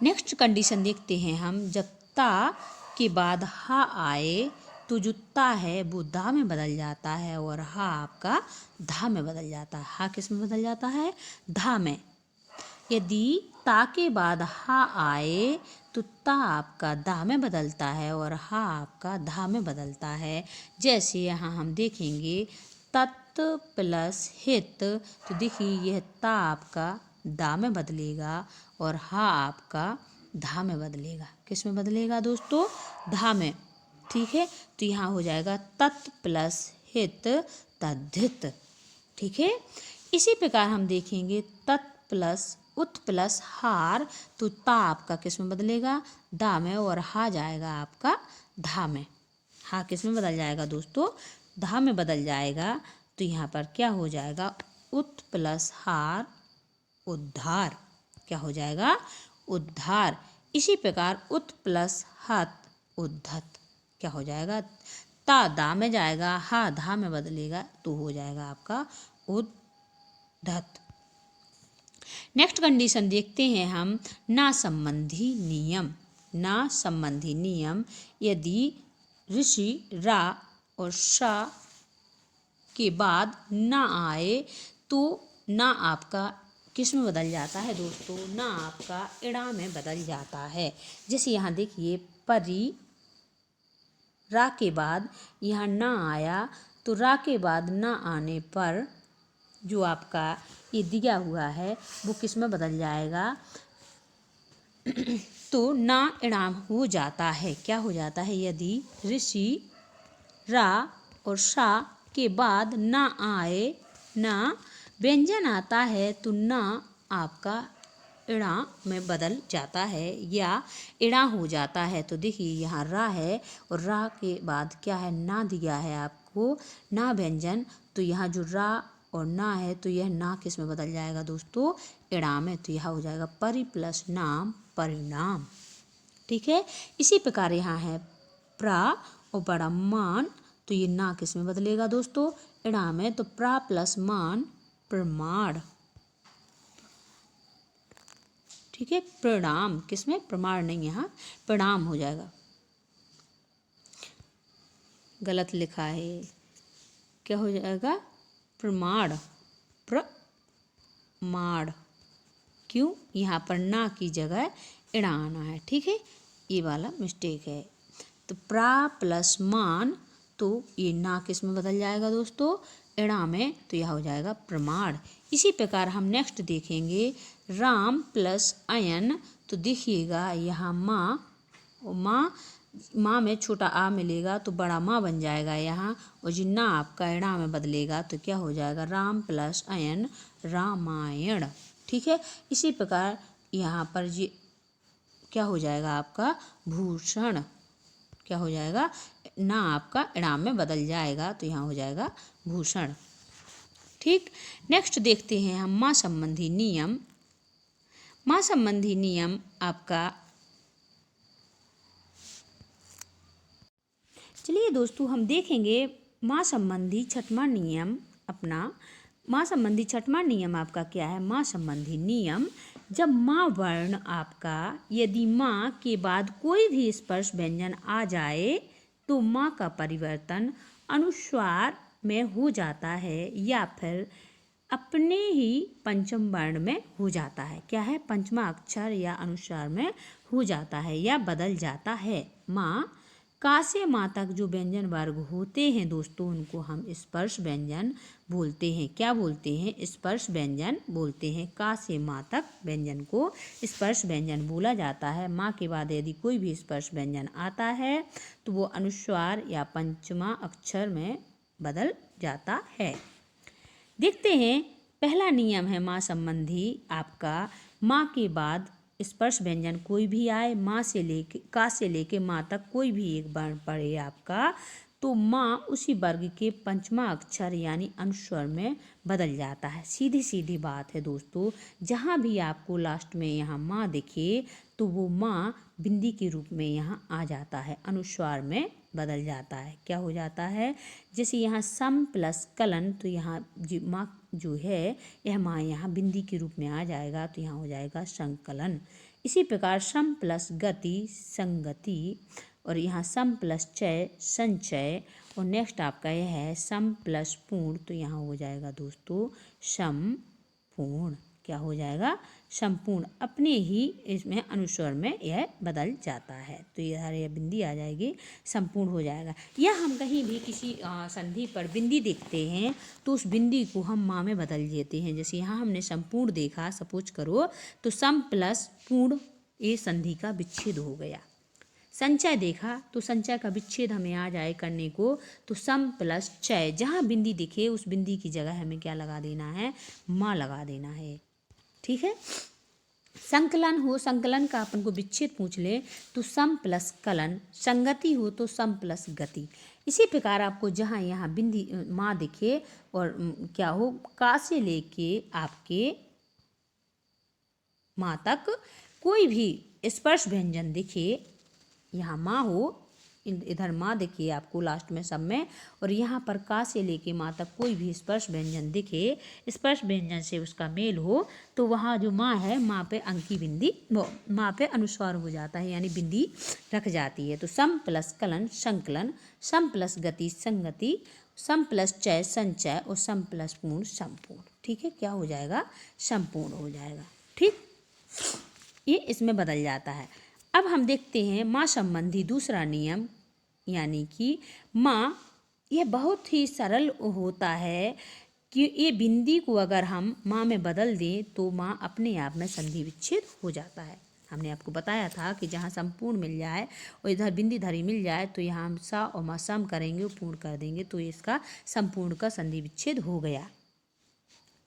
नेक्स्ट कंडीशन देखते हैं हम, जब ता के बाद हा आए तो जो ता है वो दा में बदल जाता है और हा आपका धा में बदल जाता है। हा किस में बदल जाता है, धा में। यदि ता के बाद हा आए तो ता आपका दा में बदलता है और हा आपका धा में बदलता है। जैसे यहाँ हम देखेंगे तत् प्लस हित, तो देखिए यह ता आपका दा में बदलेगा और हा आपका धा में बदलेगा। किस में बदलेगा दोस्तों, धा में। ठीक है, तो यहाँ हो जाएगा तत् प्लस हित तद्धित। ठीक है, इसी प्रकार हम देखेंगे तत् प्लस उत प्लस हार, तो ता आपका किस में बदलेगा, दा में, और हा जाएगा आपका धा में। हा किस में बदल जाएगा दोस्तों, धा में बदल जाएगा। तो यहाँ पर क्या हो जाएगा, उत प्लस हार उद्धार, क्या हो जाएगा, उद्धार। इसी प्रकार उत प्लस हत उद्धत, क्या हो जाएगा, ता दा में जाएगा, हा धा में बदलेगा तो हो जाएगा आपका उद्धत। नेक्स्ट कंडीशन देखते हैं हम, ना संबंधी नियम। ना संबंधी नियम, यदि ऋषि रा और शा के बाद ना आए तो ना आपका किस में बदल जाता है दोस्तों, ना आपका इड़ा में बदल जाता है। जैसे यहाँ देखिए, परी रा के बाद यहाँ ना आया तो रा के बाद ना आने पर जो आपका ये दिया हुआ है वो किस में बदल जाएगा, तो ना इणाम हो जाता है। क्या हो जाता है, यदि ऋषि रा और शा के बाद ना आए, ना व्यंजन आता है तो ना आपका इड़ा में बदल जाता है या इड़ा हो जाता है। तो देखिए यहाँ रा है और रा के बाद क्या है, ना दिया है आपको, ना व्यंजन। तो यहाँ जो रा और ना है तो यह ना किस में बदल जाएगा दोस्तों, इड़ा में। तो यह हो जाएगा परि प्लस नाम परिणाम। ठीक है, इसी प्रकार यहाँ है प्रा और बड़ा मान, तो ये ना किस में बदलेगा दोस्तों, इड़ा में। तो प्रा प्लस मान प्रमाण। ठीक है, प्रणाम किसमें, प्रमाण नहीं, यहाँ प्रणाम हो जाएगा, गलत लिखा है, क्या हो जाएगा, प्रमाण प्रमाण। क्यों, यहाँ पर ना की जगह इड़ा आना है। ठीक है, ये वाला मिस्टेक है। तो प्रा प्लस मान, तो ये ना किस में बदल जाएगा दोस्तों, इड़ा में। तो यह हो जाएगा प्रमाण। इसी प्रकार हम नेक्स्ट देखेंगे, राम प्लस अयन। तो देखिएगा यहाँ माँ और माँ में छोटा आ मिलेगा तो बड़ा माँ बन जाएगा यहाँ, और जो ना आपका इड़ा में बदलेगा तो क्या हो जाएगा, राम प्लस अयन रामायण। ठीक है, इसी प्रकार यहाँ पर ये क्या हो जाएगा आपका भूषण, क्या हो जाएगा, ना आपका इणाम में बदल जाएगा तो यहाँ हो जाएगा भूषण। ठीक, नेक्स्ट देखते हैं हम माँ संबंधी नियम। माँ संबंधी नियम आपका, चलिए दोस्तों हम देखेंगे माँ संबंधी छठवां नियम अपना। माँ संबंधी छठवां नियम आपका क्या है, माँ संबंधी नियम, जब माँ वर्ण आपका, यदि माँ के बाद कोई भी स्पर्श व्यंजन आ जाए तो माँ का परिवर्तन अनुस्वार में हो जाता है या फिर अपने ही पंचम वर्ण में हो जाता है। क्या है, पंचमा अक्षर या अनुस्वार में हो जाता है या बदल जाता है। माँ का से माँ तक जो व्यंजन वर्ग होते हैं दोस्तों, उनको हम स्पर्श व्यंजन बोलते हैं। क्या बोलते हैं, स्पर्श व्यंजन बोलते हैं। का से माँ तक व्यंजन को स्पर्श व्यंजन बोला जाता है। माँ के बाद यदि कोई भी स्पर्श व्यंजन आता है तो वो अनुस्वार या पंचमा अक्षर में बदल जाता है। देखते हैं, पहला नियम है माँ संबंधी आपका, माँ के बाद स्पर्श व्यंजन कोई भी आए, माँ से लेके का से लेके माँ तक कोई भी एक वर्ण पड़े आपका, तो माँ उसी वर्ग के पंचमा अक्षर यानी अनुस्वर में बदल जाता है। सीधी सीधी बात है दोस्तों, जहाँ भी आपको लास्ट में यहाँ माँ दिखे तो वो माँ बिंदी के रूप में यहाँ आ जाता है, अनुस्वार में बदल जाता है। क्या हो जाता है, जैसे यहाँ सम प्लस कलन, तो यहाँ जो माँ जो है यह माँ यहाँ बिंदी के रूप में आ जाएगा तो यहाँ हो जाएगा संकलन। इसी प्रकार सम प्लस गति संगति, और यहाँ सम प्लस चय संचय, और नेक्स्ट आपका यह है सम प्लस पूर्ण, तो यहाँ हो जाएगा दोस्तों संपूर्ण। क्या हो जाएगा, संपूर्ण। अपने ही इसमें अनुस्वर में यह बदल जाता है तो यह बिंदी आ जाएगी, संपूर्ण हो जाएगा। या हम कहीं भी किसी संधि पर बिंदी देखते हैं तो उस बिंदी को हम माँ में बदल देते हैं। जैसे यहाँ हमने संपूर्ण देखा, सपोज करो, तो सम प्लस पूर्ण ये संधि का विच्छेद हो गया। संचय देखा तो संचय का विच्छेद हमें आ जाए करने को, तो सम प्लस चय, जहाँ बिंदी दिखे उस बिंदी की जगह हमें क्या लगा देना है, माँ लगा देना है। ठीक है, संकलन हो, संकलन का अपन को विच्छेद पूछ ले तो सम प्लस कलन, संगति हो तो सम प्लस गति। इसी प्रकार आपको जहाँ यहाँ बिंदी माँ दिखे और क्या हो, का से लेके आपके माँ तक कोई भी स्पर्श व्यंजन दिखे, यहाँ माँ हो, इधर माँ दिखिए आपको लास्ट में सब में, और यहाँ पर का से लेके माँ तक कोई भी स्पर्श व्यंजन दिखे, स्पर्श व्यंजन से उसका मेल हो, तो वहाँ जो माँ है, माँ पे अंकी बिंदी, माँ पे अनुस्वार हो जाता है, यानी बिंदी रख जाती है। तो सम प्लस कलन संकलन, सम प्लस गति संगति, सम प्लस चय संचय, और सम प्लस पूर्ण संपूर्ण। ठीक है, क्या हो जाएगा, संपूर्ण हो जाएगा। ठीक, ये इसमें बदल जाता है। अब हम देखते हैं माँ संबंधी दूसरा नियम, यानी कि माँ, यह बहुत ही सरल होता है कि ये बिंदी को अगर हम माँ में बदल दें तो माँ अपने आप में संधि विच्छेद हो जाता है। हमने आपको बताया था कि जहाँ संपूर्ण मिल जाए और इधर बिंदी धरी मिल जाए तो यहाँ हम सा और माँ सम करेंगे और पूर्ण कर देंगे, तो इसका संपूर्ण का संधि विच्छेद हो गया।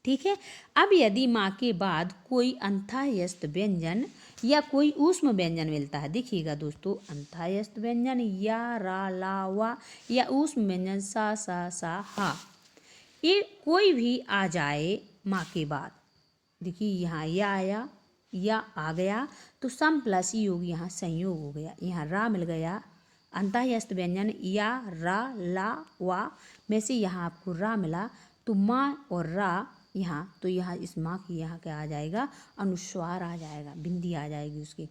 ठीक है, अब यदि माँ के बाद कोई अंतःयस्त व्यंजन या कोई ऊष्म व्यंजन मिलता है, देखिएगा दोस्तों, अंतःयस्त व्यंजन या रा ला वा, या ऊष्म व्यंजन सा हा, ये कोई भी आ जाए माँ के बाद, देखिए यहाँ या आया, या आ गया, तो सम प्लस योग यहाँ संयोग हो गया, यहाँ रा मिल गया, अंतःयस्त व्यंजन या रा ला वा में से यहाँ आपको रा मिला, तो माँ और रा यहाँ, तो यहाँ इस माँ की यहाँ क्या आ जाएगा, अनुस्वार आ जाएगा, बिंदी आ जाएगी उसकी।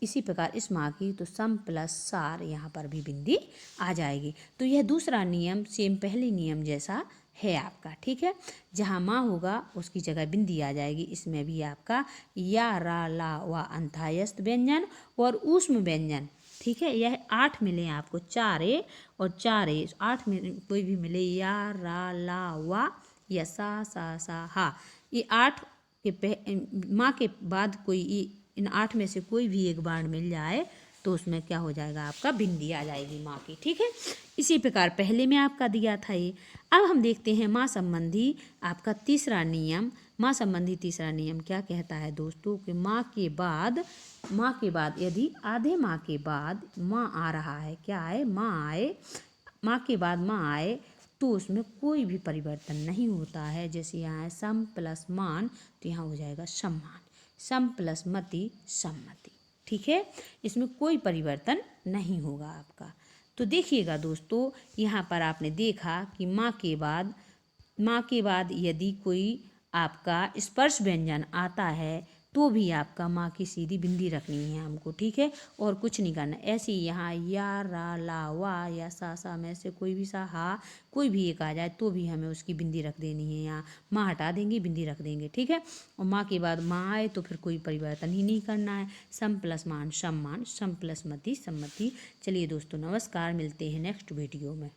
इसी प्रकार इस माँ की तो सम प्लस सार, यहाँ पर भी बिंदी आ जाएगी। तो यह दूसरा नियम सेम पहले नियम जैसा है आपका। ठीक है, जहाँ माँ होगा उसकी जगह बिंदी आ जाएगी। इसमें भी आपका या रा ला वा अंतःयस्त व्यंजन और ऊष्म व्यंजन, ठीक है, यह 8 मिले आपको, 4 ए और 4 ए, 8 में कोई भी मिले, या रा ला वा या सा हा, ये 8 के माँ के बाद कोई इन 8 में से कोई भी एक बार मिल जाए तो उसमें क्या हो जाएगा, आपका बिंदी आ जाएगी माँ की। ठीक है, इसी प्रकार पहले में आपका दिया था ये। अब हम देखते हैं माँ संबंधी आपका तीसरा नियम। माँ संबंधी तीसरा नियम क्या कहता है दोस्तों, कि माँ के बाद यदि आधे माँ के बाद माँ आ रहा है, क्या आए, माँ आए, माँ के बाद माँ आए, तो उसमें कोई भी परिवर्तन नहीं होता है। जैसे यहाँ है सम प्लस मान, तो यहाँ हो जाएगा सम्मान, सम प्लस मति सम्मति। ठीक है, इसमें कोई परिवर्तन नहीं होगा आपका। तो देखिएगा दोस्तों, यहाँ पर आपने देखा कि माँ के बाद यदि कोई आपका स्पर्श व्यंजन आता है तो भी आपका माँ की सीधी बिंदी रखनी है हमको। ठीक है, और कुछ नहीं करना। ऐसे ही यहाँ या रा ला वा या सा में से कोई भी सा हा, कोई भी एक आ जाए तो भी हमें उसकी बिंदी रख देनी है। यहाँ माँ हटा देंगे, बिंदी रख देंगे। ठीक है, और माँ के बाद माँ आए तो फिर कोई परिवर्तन ही नहीं करना है। सम प्लस मान सम्मान, सम प्लस मति सम्मति। चलिए दोस्तों, नमस्कार, मिलते हैं नेक्स्ट वीडियो में।